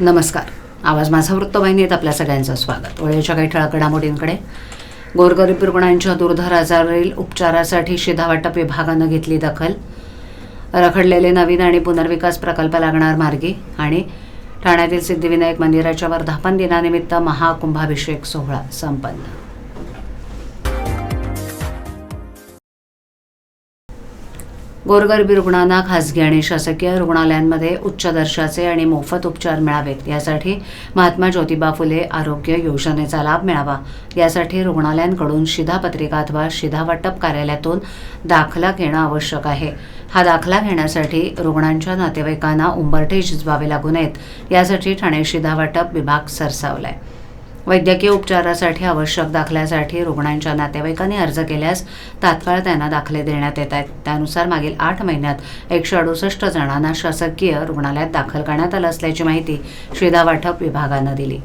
नमस्कार. आवाज माझा वृत्तवाहिनीत आपल्या सगळ्यांचं स्वागत. वेळेच्या काही ठळक घडामोडींकडे. गोरगरीब रुग्णांच्या दुर्धर आजारावरील उपचारासाठी शिधा वाटप विभागानं घेतली दखल. रखडलेले नवीन आणि पुनर्विकास प्रकल्प लागणार मार्गी. आणि ठाण्यातील सिद्धिविनायक मंदिराच्या वर्धापन दिनानिमित्त महाकुंभाभिषेक सोहळा संपन्न. गोरगरीब रुग्णांना खासगी आणि शासकीय रुग्णालयांमध्ये उच्च दर्जाचे आणि मोफत उपचार मिळावेत यासाठी महात्मा ज्योतिबा फुले आरोग्य योजनेचा लाभ मिळावा यासाठी रुग्णालयांकडून शिधापत्रिका अथवा शिधावाटप कार्यालयातून दाखला घेणं आवश्यक आहे. हा दाखला घेण्यासाठी रुग्णांच्या नातेवाईकांना उंबरठे झिजवावे लागू नयेत यासाठी ठाणे शिधावाटप विभाग सरसावलाय. वैद्यकीय उपचारासाठी आवश्यक दाखल्यासाठी रुग्णांच्या नातेवाईकांनी अर्ज केल्यास तात्काळ त्यांना दाखले देण्यात येत आहेत. त्यानुसार मागील 8 महिन्यात 168 जणांना शासकीय रुग्णालयात दाखल करण्यात आलं असल्याची माहिती शिधावाटप विभागानं दिली.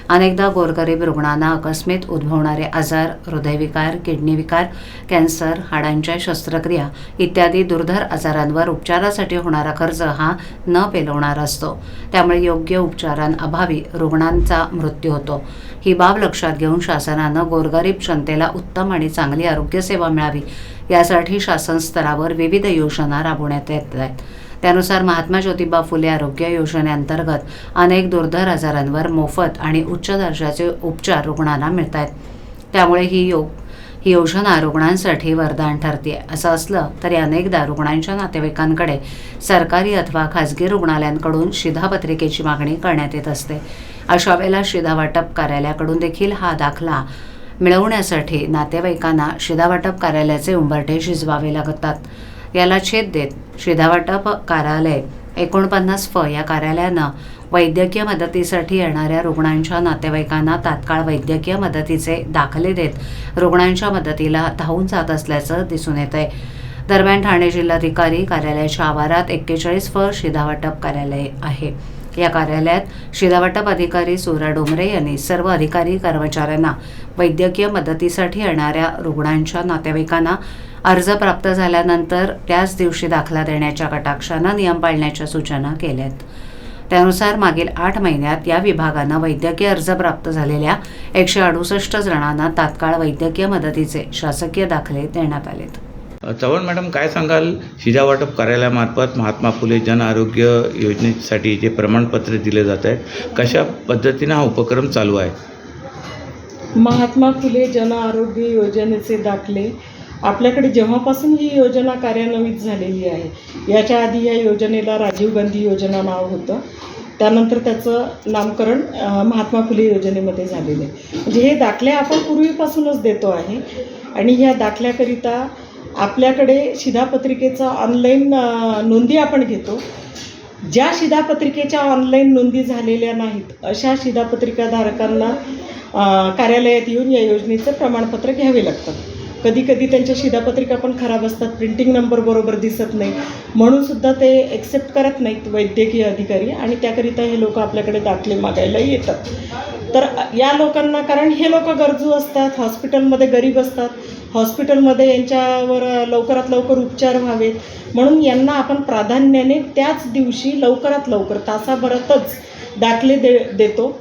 अनेकदा गोरगरीब रुग्णांना आकस्मित उद्भवणारे आजार, हृदयविकार, किडनी विकार, कॅन्सर, हाडांच्या शस्त्रक्रिया इत्यादी दुर्धर आजारांवर उपचारासाठी होणारा खर्च हा न पेलवणारा असतो. त्यामुळे योग्य उपचारांअभावी रुग्णांचा मृत्यू होतो. ही बाब लक्षात घेऊन शासनानं गोरगरीब जनतेला उत्तम आणि चांगली आरोग्यसेवा मिळावी यासाठी शासन स्तरावर विविध योजना राबवण्यात येत आहेत. त्यानुसार महात्मा ज्योतिबा फुले आरोग्य योजनेअंतर्गत अनेक दुर्धर आजारांवर मोफत आणि उच्च दर्जाचे उपचार रुग्णांना मिळत आहेत. त्यामुळे ही योजना रुग्णांसाठी वरदान ठरते. असं असलं तरी अनेकदा रुग्णांच्या नातेवाईकांकडे सरकारी अथवा खासगी रुग्णालयांकडून शिधापत्रिकेची मागणी करण्यात येत असते. अशा वेळेला शिधावाटप कार्यालयाकडून देखील हा दाखला मिळवण्यासाठी नातेवाईकांना शिधावाटप कार्यालयाचे उंबरठे झिजवावे लागतात. याला छेद देत शिधावाटप कार्यालय 49 फ या कार्यालयानं वैद्यकीय मदतीसाठी येणाऱ्या रुग्णांच्या नातेवाईकांना तात्काळ वैद्यकीय मदतीचे दाखले देत रुग्णांच्या मदतीला धावून जात असल्याचं दिसून येत आहे. दरम्यान ठाणे जिल्हाधिकारी कार्यालयाच्या आवारात 41 फ शिधावाटप कार्यालय आहे. या कार्यालयात शिधावाटप अधिकारी सूर्या डोंगरे यांनी सर्व अधिकारी कर्मचाऱ्यांना वैद्यकीय मदतीसाठी येणाऱ्या रुग्णांच्या नातेवाईकांना अर्ज प्राप्त झाल्यानंतर त्याच दिवशी दाखला देण्याच्या कटाक्षानं नियम पाळण्याच्या सूचना केल्यात. त्यानुसार मागील 8 महिन्यात या विभागानं वैद्यकीय अर्ज प्राप्त झालेल्या 168 जणांना तात्काळ वैद्यकीय मदतीचे शासकीय दाखले देण्यात आलेत. चव्हाण मॅडम, काय सांगाल? शिधावाटप कार्यालयामार्फत महात्मा फुले जन आरोग्य योजनेसाठी जे प्रमाणपत्र दिले जात आहेत, कशा पद्धतीनं हा उपक्रम चालू आहे? महात्मा फुले जन आरोग्य योजनेचे दाखले आपल्याकडे जेव्हापासून ही योजना कार्यान्वित झालेली आहे, याच्या आधी या योजनेला राजीव गांधी योजना नाव होतं. त्यानंतर त्याचं नामकरण महात्मा फुले योजनेमध्ये झालेलं आहे. म्हणजे हे दाखले आपण पूर्वीपासूनच देतो आहे. आणि ह्या दाखल्याकरिता आपल्याकडे शिधापत्रिकेचा ऑनलाईन नोंदी आपण घेतो. ज्या शिधापत्रिकेच्या ऑनलाईन नोंदी झालेल्या नाहीत अशा शिधापत्रिकाधारकांना कार्यालयात येऊन या योजनेचं प्रमाणपत्र घ्यावे लागतं. कधी कधी त्यांच्या शिधापत्रिका पण खराब असतात, प्रिंटिंग नंबर बरोबर दिसत नाही, म्हणूनसुद्धा ते एक्सेप्ट करत नाहीत वैद्यकीय अधिकारी. आणि त्याकरिता हे लोक आपल्याकडे दाखले मागायला येतात. तर या लोकांना, कारण हे लोक गरजू असतात, हॉस्पिटलमध्ये गरीब असतात, हॉस्पिटलमध्ये यांच्यावर लवकरात लवकर उपचार व्हावेत, म्हणून यांना आपण प्राधान्याने त्याच दिवशी लवकरात लवकर तासाभरातच दाखले देतो.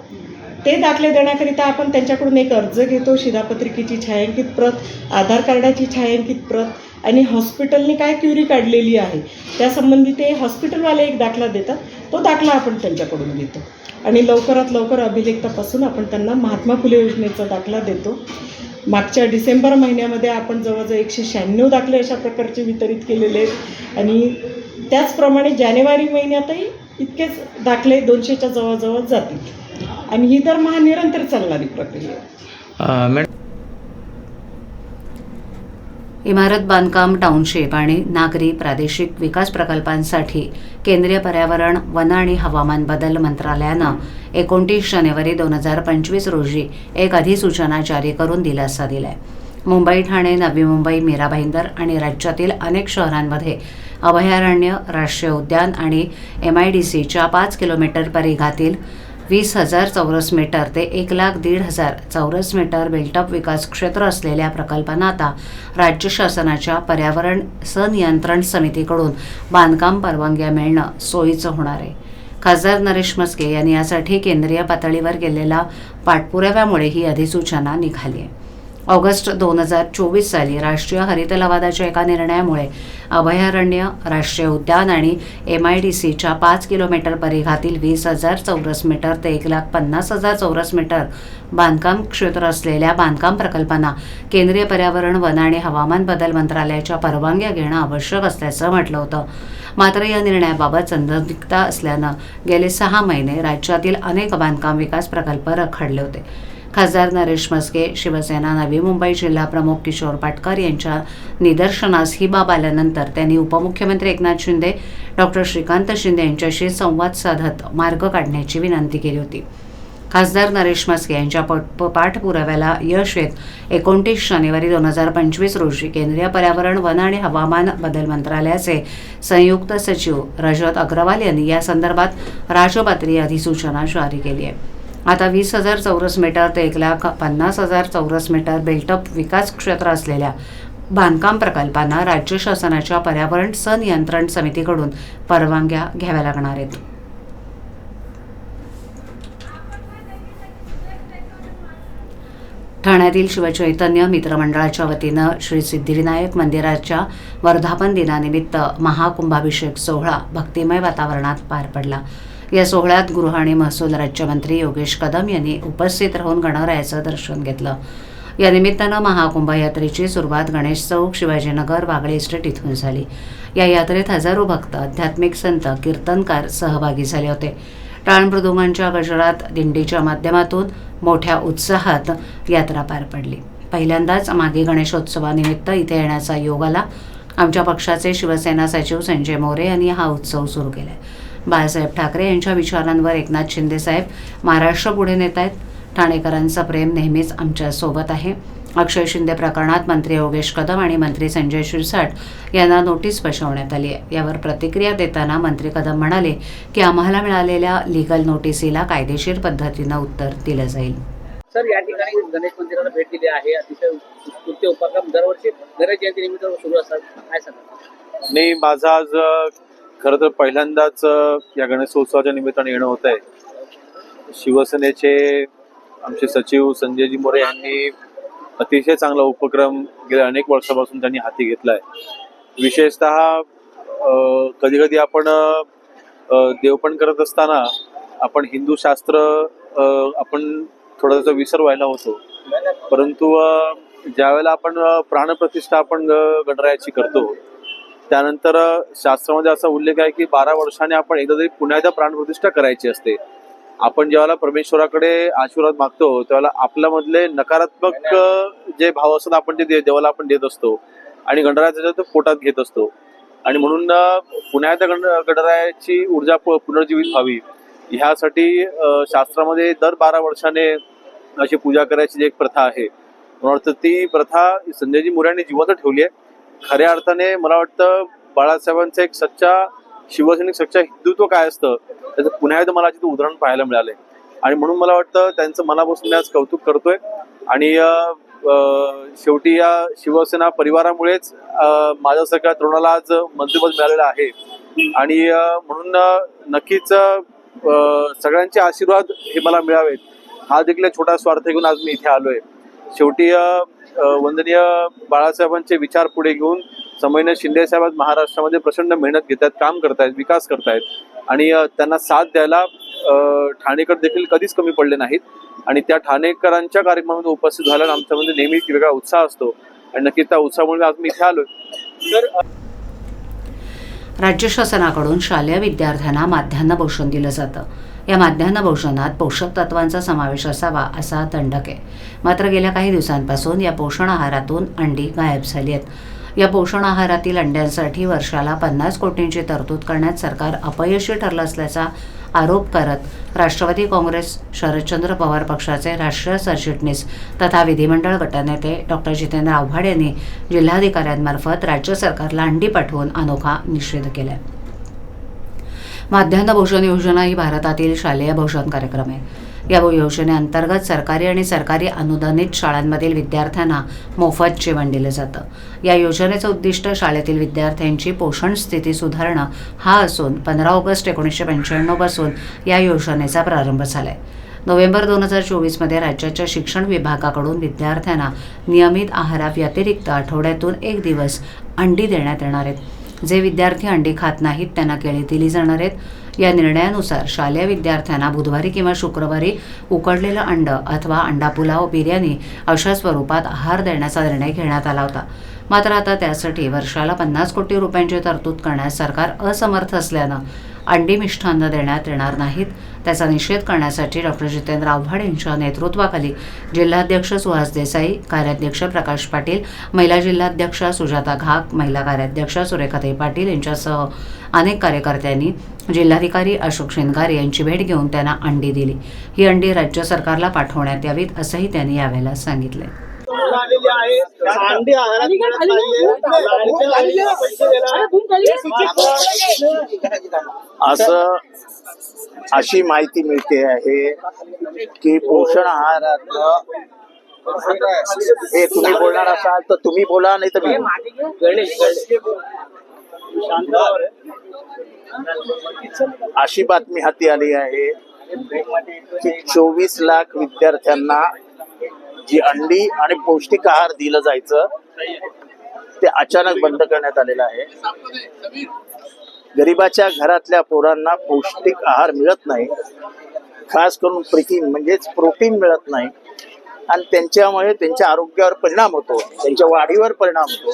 ते दाखले देण्याकरिता आपण त्यांच्याकडून एक अर्ज घेतो, शिधापत्रिकेची छायांकित प्रत, आधार कार्डाची छायांकित प्रत आणि हॉस्पिटलने काय क्युरी काढलेली आहे त्यासंबंधी ते हॉस्पिटलवाले एक दाखला देतात. तो दाखला आपण त्यांच्याकडून घेतो आणि लवकरात लवकर अभिलेखतापासून आपण त्यांना महात्मा फुले योजनेचा दाखला देतो. मागच्या डिसेंबर महिन्यामध्ये आपण जवळजवळ 196 दाखले अशा प्रकारचे वितरित केलेले आहेत. आणि त्याचप्रमाणे जानेवारी महिन्यातही इतकेच दाखले 200च्या जवळजवळ जातील. आणि ही दरमहा निरंतर चालणारी प्रक्रिया आहे. इमारत बांधकाम, टाउनशिप आणि नागरी प्रादेशिक विकास प्रकल्पांसाठी केंद्रीय पर्यावरण, वन आणि हवामान बदल मंत्रालयानं 29 जानेवारी 2025 रोजी एक अधिसूचना जारी करून दिलासा दिलाय. मुंबई, ठाणे, नवी मुंबई, मीरा भाईंदर आणि राज्यातील अनेक शहरांमध्ये अभयारण्य, राष्ट्रीय उद्यान आणि MIDCच्या 5 किलोमीटर परिघातील 20,000 चौरस मीटर ते 1,1,500 चौरस मीटर बिल्टअप विकास क्षेत्र असलेल्या प्रकल्पांना आता राज्य शासनाच्या पर्यावरण सनियंत्रण समितीकडून बांधकाम परवानग्या मिळणं सोयीचं होणार आहे. खासदार नरेश म्हस्के यांनी यासाठी केंद्रीय पातळीवर केलेल्या पाठपुराव्यामुळे ही अधिसूचना निघाली आहे. ऑगस्ट 2024 साली राष्ट्रीय हरित लवादाच्या एका निर्णयामुळे अभयारण्य, राष्ट्रीय उद्यान आणि MIDCच्या 5 किलोमीटर परिघातील 20,000 चौरस मीटर ते 1,50,000 चौरस मीटर बांधकाम क्षेत्र असलेल्या बांधकाम प्रकल्पांना केंद्रीय पर्यावरण, वन आणि हवामान बदल मंत्रालयाच्या परवानग्या घेणं आवश्यक असल्याचं म्हटलं होतं. मात्र या निर्णयाबाबत संदिग्धता असल्यानं गेले 6 महिने राज्यातील अनेक बांधकाम विकास प्रकल्प रखडले होते. खासदार नरेश म्हस्के, शिवसेना नवी मुंबई जिल्हा प्रमुख किशोर पाटकर यांच्या निदर्शनास ही बाब आल्यानंतर त्यांनी उपमुख्यमंत्री एकनाथ शिंदे, डॉक्टर श्रीकांत शिंदे यांच्याशी संवाद साधत मार्ग काढण्याची विनंती केली होती. खासदार नरेश म्हस्के यांच्या पाठपुराव्याला यश येत 29 जानेवारी 2025 रोजी केंद्रीय पर्यावरण, वन आणि हवामान बदल मंत्रालयाचे संयुक्त सचिव रजत अग्रवाल यांनी या संदर्भात राजपत्रित अधिसूचना जारी केली आहे. आता 20,000 चौरस मीटर ते 1,50,000 चौरस मीटर बिल्टअप विकास क्षेत्र असलेल्या बांधकाम प्रकल्पांना राज्य शासनाच्या पर्यावरण संनियंत्रण समितीकडून परवानग्या घ्याव्या लागणार आहेत. ठाण्यातील शिवचैतन्य मित्रमंडळाच्या वतीनं श्री सिद्धिविनायक मंदिराच्या वर्धापन दिनानिमित्त महाकुंभाभिषेक सोहळा भक्तिमय वातावरणात पार पडला. या सोहळ्यात गृह आणि महसूल राज्यमंत्री योगेश कदम यांनी उपस्थित राहून गणरायाचं दर्शन घेतलं. या निमित्तानं महाकुंभ यात्रेची सुरुवात गणेश चौक, शिवाजीनगर, वागळे इस्टेट इथून झाली. या यात्रेत हजारो भक्त, आध्यात्मिक संत, कीर्तनकार सहभागी झाले होते. टाळ मृदुंगांच्या गजरात दिंडीच्या माध्यमातून मोठ्या उत्साहात यात्रा पार पडली. पहिल्यांदाच मागे गणेशोत्सवानिमित्त इथे येण्याचा योग आला. आमच्या पक्षाचे शिवसेना सचिव संजय मोरे यांनी हा उत्सव सुरू केलाय. बाळासाहेब ठाकरे यांच्या विचारांवर एकनाथ शिंदे साहेब महाराष्ट्र पुढे नेत आहेत. ठाणेकरांचं प्रेम नेहमीच आमच्या सोबत आहे. अक्षय शिंदे प्रकरणात मंत्री योगेश कदम आणि मंत्री संजय शिरसाट यांना नोटीस बजावण्यात आली आहे. यावर प्रतिक्रिया देताना मंत्री कदम म्हणाले की आम्हाला मिळालेल्या लीगल नोटीसीला कायदेशीर पद्धतीनं उत्तर दिलं जाईल. सर, या ठिकाणी गणेश मंदिराला भेट दिली आहे. अतिशय उत्स्फूर्त उपक्रम दरवर्षी गणेश जयंतीनिमित्त सुरू असतात. काय सांगा? नाही, माझं आज खरं तर पहिल्यांदाच या गणेशोत्सवाच्या निमित्ताने येणं होत आहे. शिवसेनेचे आमचे सचिव संजयजी मोरे यांनी अतिशय चांगला उपक्रम गेल्या अनेक वर्षापासून त्यांनी हाती घेतला आहे. विशेषतः कधी कधी आपण देवपण करत असताना आपण हिंदू शास्त्र आपण थोडासा विसर व्हायला होतो. परंतु ज्यावेळेला आपण प्राणप्रतिष्ठा आपण गणरायाची करतो, त्यानंतर शास्त्रामध्ये असा उल्लेख आहे की 12 वर्षाने आपण एकदा तरी पुन्हा एकदा प्राणप्रतिष्ठा करायची असते. आपण ज्यावेळेला परमेश्वराकडे आशीर्वाद मागतो त्यावेळेला आपल्यामधले नकारात्मक जे भाव असतात आपण ते देवाला आपण देत असतो आणि गणरायाच्या पोटात घेत असतो. आणि म्हणून पुन्हा एकदा गणरायाची ऊर्जा पुनर्जीवित व्हावी ह्यासाठी शास्त्रामध्ये दर 12 वर्षाने अशी पूजा करायची जी एक प्रथा आहे. मला वाटतं ती प्रथा संजयजी मोरे यांनी जिवंत ठेवली आहे. खऱ्या अर्थाने मला वाटतं बाळासाहेबांचं एक सच्चा शिवसैनिक, सच्चा हिंदुत्व काय असतं त्याचं पुन्हा एकदा मला तिथं उदाहरण पाहायला मिळालंय. आणि म्हणून मला वाटतं त्यांचं मनापासून मी आज कौतुक करतोय. आणि शेवटी या शिवसेना परिवारामुळेच माझ्यासारख्या तरुणाला आज मंत्रिपद मिळालेलं आहे. आणि म्हणून नक्कीच सगळ्यांचे आशीर्वाद हे मला मिळावेत हा देखील छोटा स्वार्थ घेऊन आज मी इथे आलोय. शेवटी वंदनीय बाळासाहेबांचे विचार पुढे घेऊन संभाजी शिंदे साहेब आज महाराष्ट्रामध्ये प्रचंड मेहनत घेतात, काम करतायत, विकास करतायत. आणि त्यांना साथ द्यायला ठाणेकर देखील कधीच कमी पडले नाहीत. आणि त्या ठाणेकरांच्या कार्यक्रमामध्ये उपस्थित झाल्यानं आमच्यामध्ये नेहमीच वेगळा उत्साह असतो आणि नक्कीच त्या उत्साहामुळे आज मी इथे आलोय. तर राज्य शासनाकडून शालेय विद्यार्थ्यांना माध्यान्ह भोजन दिलं जातं. या माध्यान्ह भोजनात पोषक तत्वांचा समावेश असावा असा दंडक आहे. मात्र गेल्या काही दिवसांपासून या पोषण आहारातून अंडी गायब झाली आहेत. या पोषण आहारातील अंड्यांसाठी वर्षाला 50 कोटींची तरतूद करण्यात सरकार अपयशी ठरलं असल्याचा आरोप करत राष्ट्रवादी काँग्रेस शरदचंद्र पवार पक्षाचे राष्ट्रीय सरचिटणीस तथा विधिमंडळ गटनेते डॉक्टर जितेंद्र आव्हाड यांनी जिल्हाधिकाऱ्यांमार्फत राज्य सरकारला अंडी पाठवून अनोखा निषेध केला. माध्यान्ह भोजन योजना ही भारतातील शालेय भोजन कार्यक्रम आहे. या योजनेअंतर्गत सरकारी आणि सरकारी अनुदानित शाळांमधील विद्यार्थ्यांना मोफत जेवण दिलं जातं. या योजनेचं उद्दिष्ट शाळेतील विद्यार्थ्यांची पोषण स्थिती सुधारणं हा असून 15 ऑगस्ट 1995 पासून या योजनेचा प्रारंभ झालाय. नोव्हेंबर 2024 राज्याच्या शिक्षण विभागाकडून विद्यार्थ्यांना नियमित आहाराव्यतिरिक्त आठवड्यातून 1 दिवस अंडी देण्यात येणार आहेत. जे विद्यार्थी अंडी खात नाहीत त्यांना केळी दिली जाणार आहेत. या निर्णयानुसार शालेय विद्यार्थ्यांना बुधवारी किंवा शुक्रवारी उकडलेलं अंड अथवा अंडा पुलाव, बिर्याणी अशा स्वरूपात आहार देण्याचा निर्णय घेण्यात आला होता. मात्र आता त्यासाठी वर्षाला 50 कोटी रुपयांची तरतूद करण्यास सरकार असमर्थ असल्यानं अंडी मिष्टान्न देण्यात येणार नाहीत. त्याचा निषेध करण्यासाठी डॉक्टर जितेंद्र आव्हाड यांच्या नेतृत्वाखाली जिल्हाध्यक्ष सुहास देसाई, कार्याध्यक्ष प्रकाश पाटील, महिला जिल्हाध्यक्ष सुजाता घाग, महिला कार्याध्यक्ष सुरेखाताई पाटील यांच्यासह अनेक कार्यकर्त्यांनी जिल्हाधिकारी अशोक शिंदगार यांची भेट घेऊन त्यांना अंडी दिली. ही अंडी राज्य सरकारला पाठवण्यात यावीत असंही त्यांनी यावेळेला सांगितले. अशी माहिती मिळते आहे की पोषण आहारातनं, हे तुम्ही बोलणार असाल तर तुम्ही बोला, नाही तर मी. अशी बातमी हाती आली आहे की 24 लाख विद्यार्थ्यांना जी अंडी आणि पौष्टिक आहार दिलं जायचं ते अचानक बंद करण्यात आलेलं आहे. गरिबाच्या घरातल्या पोरांना पौष्टिक आहार मिळत नाही, खास करून प्रथिन म्हणजेच प्रोटीन मिळत नाही आणि त्यांच्यामुळे त्यांच्या आरोग्यावर परिणाम होतो, त्यांच्या वाढीवर परिणाम होतो.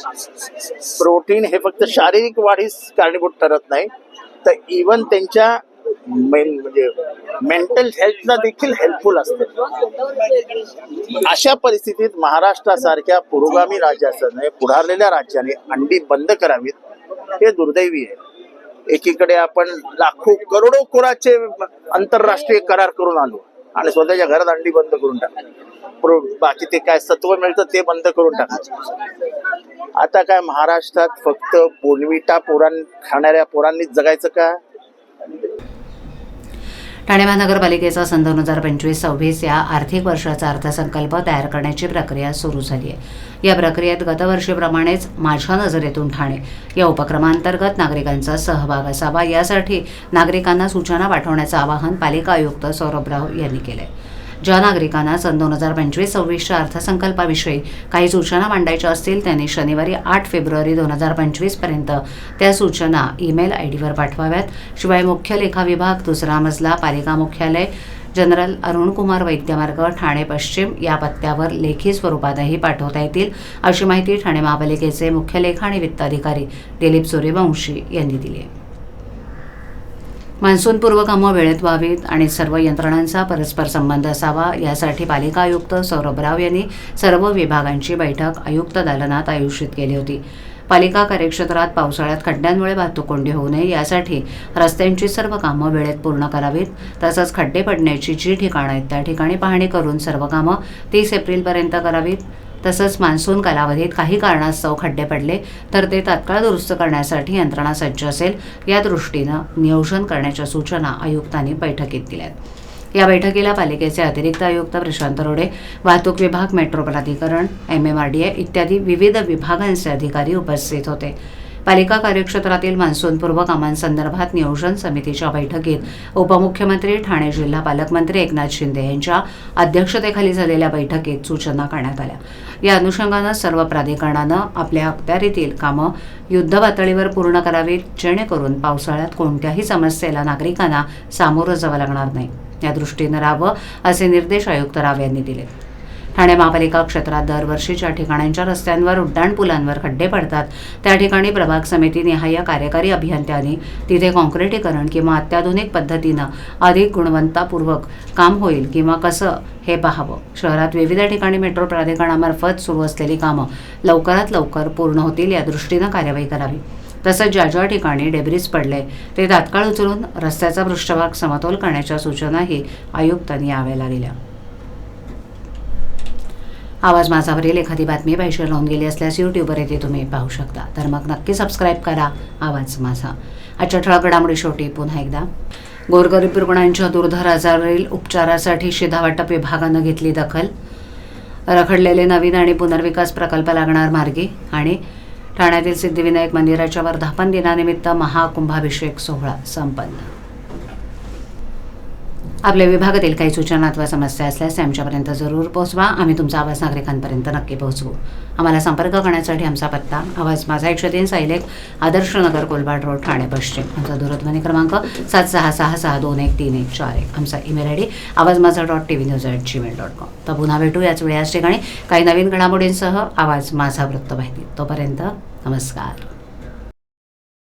प्रोटीन हे फक्त शारीरिक वाढीस कारणीभूत ठरत नाही तर इव्हन त्यांच्या म्हणजे मेंटल हेल्थला देखील हेल्पफुल असते. अशा परिस्थितीत महाराष्ट्रासारख्या पुरोगामी राज्याने, पुढारलेल्या राज्याने अंडी बंद करावीत हे दुर्दैवी आहे. एकीकडे आपण लाखो करोडो कोराचे आंतरराष्ट्रीय करार करून आलो आणि स्वतःच्या घरात अंडी बंद करून टाकली. बाकी ते काय सत्व मिळतं ते बंद करून टाकायचं. आता काय महाराष्ट्रात फक्त बोनविटा खाणाऱ्या पोरांनीच जगायचं का? ठाणे महानगरपालिकेचा सन 2025-26 या आर्थिक वर्षाचा अर्थसंकल्प तयार करण्याची प्रक्रिया सुरू झाली आहे. या प्रक्रियेत गतवर्षीप्रमाणेच माझ्या नजरेतून ठाणे या उपक्रमांतर्गत नागरिकांचा सहभाग असावा, यासाठी नागरिकांना सूचना पाठवण्याचं आवाहन पालिका आयुक्त सौरभ राव यांनी केलं आहे. ज्या नागरिकांना सन 2025-26च्या अर्थसंकल्पाविषयी काही सूचना मांडायच्या असतील त्यांनी शनिवारी 8 फेब्रुवारी 2025 पर्यंत त्या सूचना ईमेल आयडीवर पाठवाव्यात. शिवाय मुख्य लेखा विभाग, 2रा मजला, पालिका मुख्यालय, जनरल अरुणकुमार वैद्य मार्ग, ठाणे पश्चिम या पत्त्यावर लेखी स्वरूपातही पाठवता येतील, अशी माहिती ठाणे महापालिकेचे मुख्य लेखा आणि वित्त अधिकारी दिलीप सूर्यवंशी यांनी दिली आहे. मान्सूनपूर्व कामं वेळेत व्हावीत आणि सर्व यंत्रणांचा परस्पर संबंध असावा, यासाठी पालिका आयुक्त सौरभ राव यांनी सर्व विभागांची बैठक आयुक्त दालनात आयोजित केली होती. पालिका कार्यक्षेत्रात पावसाळ्यात खड्ड्यांमुळे वाहतूक कोंडी होऊ नये यासाठी रस्त्यांची सर्व कामं वेळेत पूर्ण करावीत. तसंच खड्डे पडण्याची जी ठिकाणं आहेत त्या ठिकाणी पाहणी करून सर्व कामं 30 एप्रिलपर्यंत करावीत. तसंच मान्सून कालावधीत काही कारणास्तव खड्डे पडले तर ते तात्काळ दुरुस्त करण्यासाठी यंत्रणा सज्ज असेल, या दृष्टीनं नियोजन करण्याच्या सूचना आयुक्तांनी बैठकीत दिल्यात. या बैठकीला पालिकेचे अतिरिक्त आयुक्त प्रशांत रोडे, वाहतूक विभाग, मेट्रो प्राधिकरण, MMRDA इत्यादी विविध विभागांचे अधिकारी उपस्थित होते. पालिका कार्यक्षेत्रातील मान्सूनपूर्व कामांसंदर्भात नियोजन समितीच्या बैठकीत उपमुख्यमंत्री, ठाणे जिल्हा पालकमंत्री एकनाथ शिंदे यांच्या अध्यक्षतेखाली झालेल्या बैठकीत सूचना करण्यात आल्या. या अनुषंगानं सर्व प्राधिकरणानं आपल्या अखत्यारीतील कामं युद्धपातळीवर पूर्ण करावीत, जेणेकरून पावसाळ्यात कोणत्याही समस्येला नागरिकांना सामोरं जावं लागणार नाही, या दृष्टीनं राहावं असे निर्देश आयुक्त राव यांनी दिले. ठाणे महापालिका क्षेत्रात दरवर्षी ज्या ठिकाणांच्या रस्त्यांवर, उड्डाणपुलांवर खड्डे पडतात त्या ठिकाणी प्रभाग समिती निहाय कार्यकारी अभियंत्यांनी तिथे काँक्रिटीकरण किंवा अत्याधुनिक पद्धतीनं अधिक गुणवत्तापूर्वक काम होईल किंवा कसं हे पाहावं. शहरात विविध ठिकाणी मेट्रो प्राधिकरणामार्फत सुरू असलेली कामं लवकरात लवकर पूर्ण होतील या दृष्टीनं कार्यवाही करावी. तसंच ज्या ज्या ठिकाणी डेब्रिज पडले ते तात्काळ उचलून रस्त्याचा पृष्ठभाग समतोल करण्याच्या सूचनाही आयुक्तांनी यावेळेला दिल्या. आवाज माझावरील एखादी बातमी पाहिजे राहून गेली असल्यास यूट्यूबवर येथे तुम्ही पाहू शकता, तर मग नक्की सबस्क्राईब करा आवाज माझा. आजच्या ठळक घडामोडी शेवटी पुन्हा एकदा गोरगरीब रुग्णांच्या दुर्धर आजारावरील उपचारासाठी शिधा वाटप विभागानं घेतली दखल. रखडलेले नवीन आणि पुनर्विकास प्रकल्प लागणार मार्गी. आणि ठाण्यातील सिद्धिविनायक मंदिराच्या वर्धापन दिनानिमित्त महाकुंभाभिषेक सोहळा संपन्न. आपल्या विभागातील काही सूचना अथवा समस्या असल्यास त्या आमच्यापर्यंत जरूर पोहोचवा. आम्ही तुमचा आवाज नागरिकांपर्यंत नक्की पोहोचवू. आम्हाला संपर्क करण्यासाठी आमचा पत्ता आवाज माझा 103 सायलेक आदर्श नगर कोलबाड रोड ठाणे पश्चिम. आमचा दूरध्वनी क्रमांक 7666213141. आमचा ईमेल ID awazmaza.tvnews@gmail.com. तर पुन्हा भेटू याच वेळी याच ठिकाणी काही नवीन घडामोडींसह आवाज माझा वृत्तवाहिनी. तोपर्यंत नमस्कार.